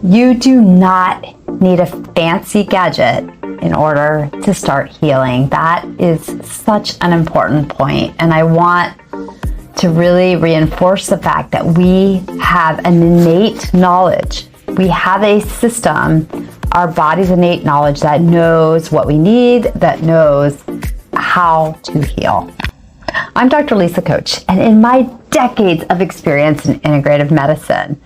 You do not need a fancy gadget in order to start healing. That is such an important point, and I want to really reinforce the fact that we have an innate knowledge. We have a system, our body's innate knowledge that knows what we need, that knows how to heal. I'm Dr. Lisa Koche, and in my decades of experience in integrative medicine,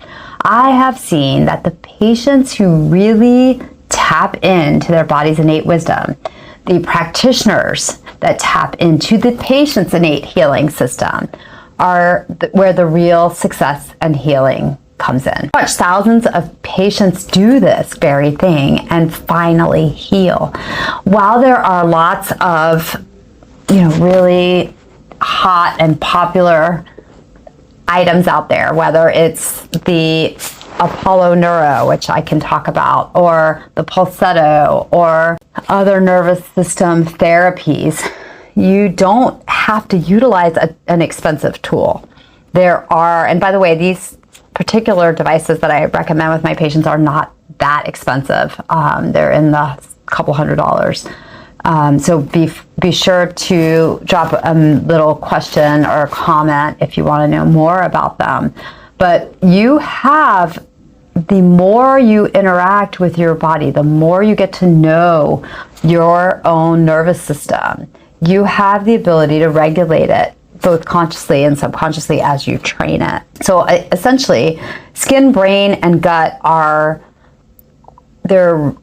I have seen that the patients who really tap into their body's innate wisdom, the practitioners that tap into the patient's innate healing system, are where the real success and healing comes in. Watch thousands of patients do this very thing and finally heal. While there are lots of, really hot and popular items out there, whether it's the Apollo Neuro, which I can talk about, or the Pulsetto, or other nervous system therapies, you don't have to utilize an expensive tool. There are, and by the way, these particular devices that I recommend with my patients are not that expensive. They're in the couple $100s. So be sure to drop a little question or comment if you want to know more about them. But the more you interact with your body, the more you get to know your own nervous system, you have the ability to regulate it both consciously and subconsciously as you train it. So essentially, skin, brain, and gut they're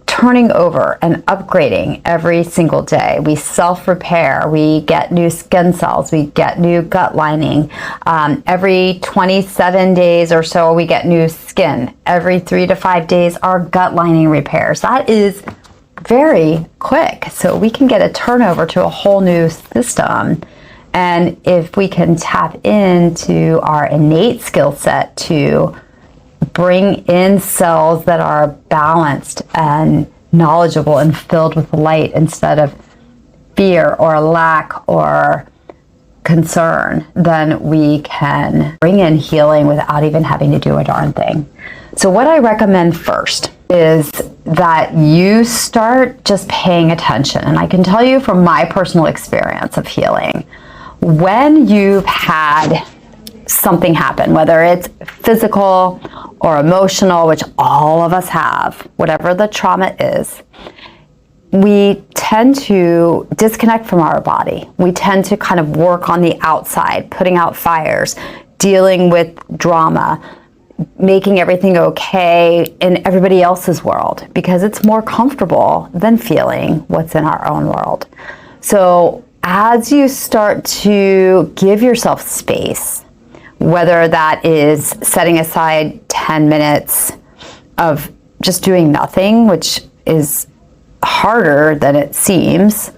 turning over and upgrading every single day. We self-repair, we get new skin cells, we get new gut lining. Every 27 days or so, we get new skin. Every 3 to 5 days, our gut lining repairs. That is very quick. So we can get a turnover to a whole new system. And if we can tap into our innate skill set to bring in cells that are balanced and knowledgeable and filled with light instead of fear or lack or concern, then we can bring in healing without even having to do a darn thing. So what I recommend first is that you start just paying attention. And I can tell you from my personal experience of healing, when you've had something happen, whether it's physical or emotional, which all of us have, whatever the trauma is, we tend to disconnect from our body. We tend to kind of work on the outside, putting out fires, dealing with drama, making everything okay in everybody else's world, because it's more comfortable than feeling what's in our own world. So as you start to give yourself space, whether that is setting aside 10 minutes of just doing nothing, which is harder than it seems,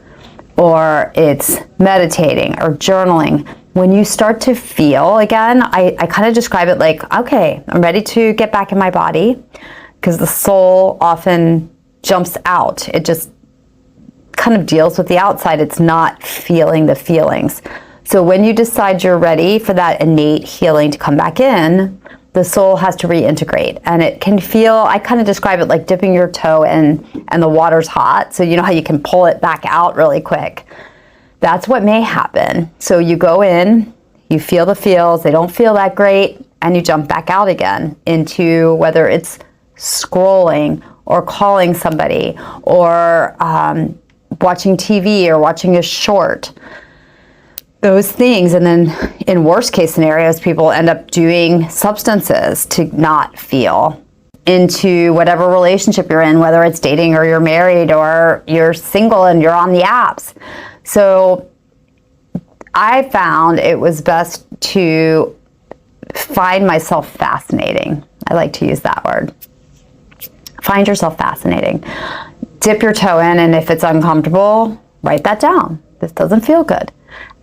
or it's meditating or journaling, when you start to feel again, I kind of describe it like, okay, I'm ready to get back in my body, because the soul often jumps out. It just kind of deals with the outside. It's not feeling the feelings. So when you decide you're ready for that innate healing to come back in, the soul has to reintegrate. And it can feel, I kind of describe it like dipping your toe in and the water's hot. So you know how you can pull it back out really quick. That's what may happen. So you go in, you feel the feels, they don't feel that great, and you jump back out again into whether it's scrolling or calling somebody or watching TV or watching a short. Those things. And then in worst case scenarios, people end up doing substances to not feel, into whatever relationship you're in, whether it's dating or you're married or you're single and you're on the apps. So I found it was best to find myself fascinating. I like to use that word. Find yourself fascinating. Dip your toe in, and if it's uncomfortable, write that down. This doesn't feel good.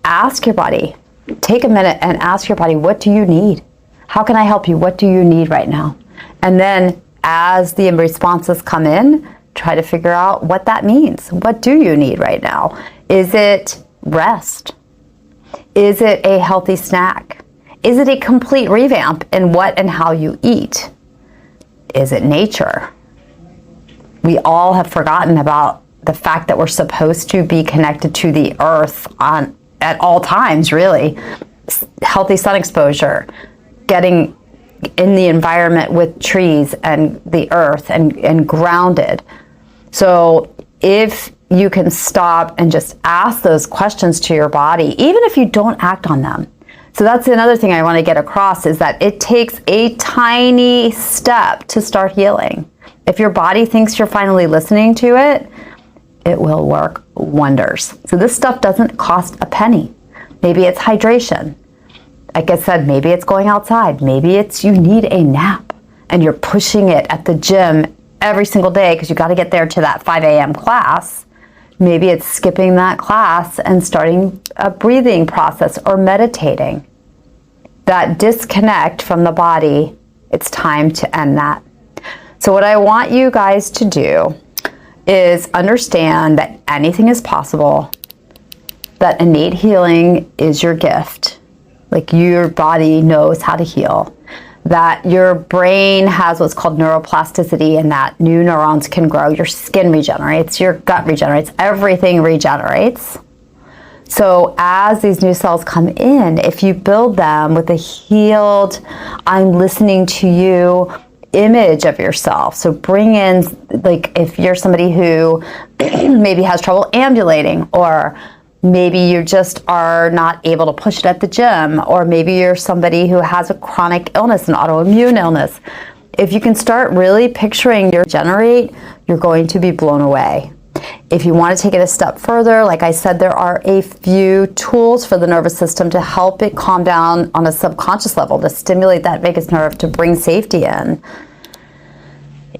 Ask your body. Take a minute and ask your body, what do you need? How can I help you? What do you need right now? And then as the responses come in, try to figure out what that means. What do you need right now? Is it rest? Is it a healthy snack? Is it a complete revamp in what and how you eat? Is it nature? We all have forgotten about the fact that we're supposed to be connected to the earth at all times, really. Healthy sun exposure, getting in the environment with trees and the earth and grounded. So if you can stop and just ask those questions to your body, even if you don't act on them. So that's another thing I want to get across, is that it takes a tiny step to start healing. If your body thinks you're finally listening to it, it will work wonders. So this stuff doesn't cost a penny. Maybe it's hydration. Like I said, maybe it's going outside. Maybe it's you need a nap and you're pushing it at the gym every single day because you got to get there to that 5 a.m. class. Maybe it's skipping that class and starting a breathing process or meditating. That disconnect from the body, it's time to end that. So what I want you guys to do is understand that anything is possible, that innate healing is your gift. Like your body knows how to heal, that your brain has what's called neuroplasticity, and that new neurons can grow. Your skin regenerates, your gut regenerates, everything regenerates. So as these new cells come in, if you build them with a healed, I'm listening to you image of yourself. So bring in, like if you're somebody who maybe has trouble ambulating, or maybe you just are not able to push it at the gym, or maybe you're somebody who has a chronic illness, an autoimmune illness. If you can start really picturing your generate, you're going to be blown away. If you want to take it a step further, like I said, there are a few tools for the nervous system to help it calm down on a subconscious level, to stimulate that vagus nerve, to bring safety in.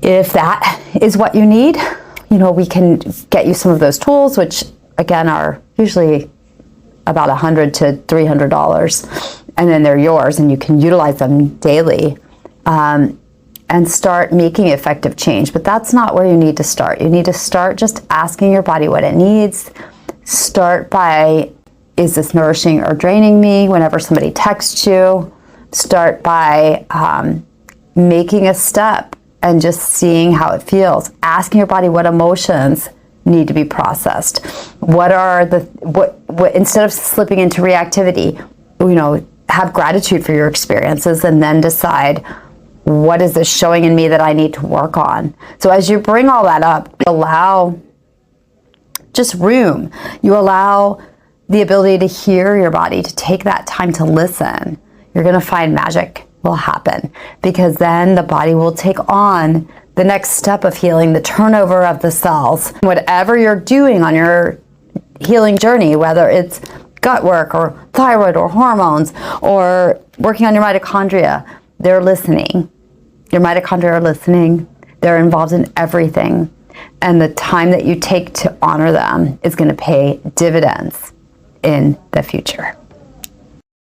If that is what you need, we can get you some of those tools, which again are usually about $100 to $300, and then they're yours and you can utilize them daily and start making effective change. But that's not where you need to start. You need to start just asking your body what it needs. Start by, is this nourishing or draining me? Whenever somebody texts you, start by making a step and just seeing how it feels. Asking your body what emotions need to be processed. What are what instead of slipping into reactivity, have gratitude for your experiences and then decide, what is this showing in me that I need to work on? So as you bring all that up, allow just room. You allow the ability to hear your body, to take that time to listen. You're going to find magic will happen, because then the body will take on the next step of healing, the turnover of the cells. Whatever you're doing on your healing journey, whether it's gut work or thyroid or hormones or working on your mitochondria, they're listening. Your mitochondria are listening. They're involved in everything. And the time that you take to honor them is going to pay dividends in the future.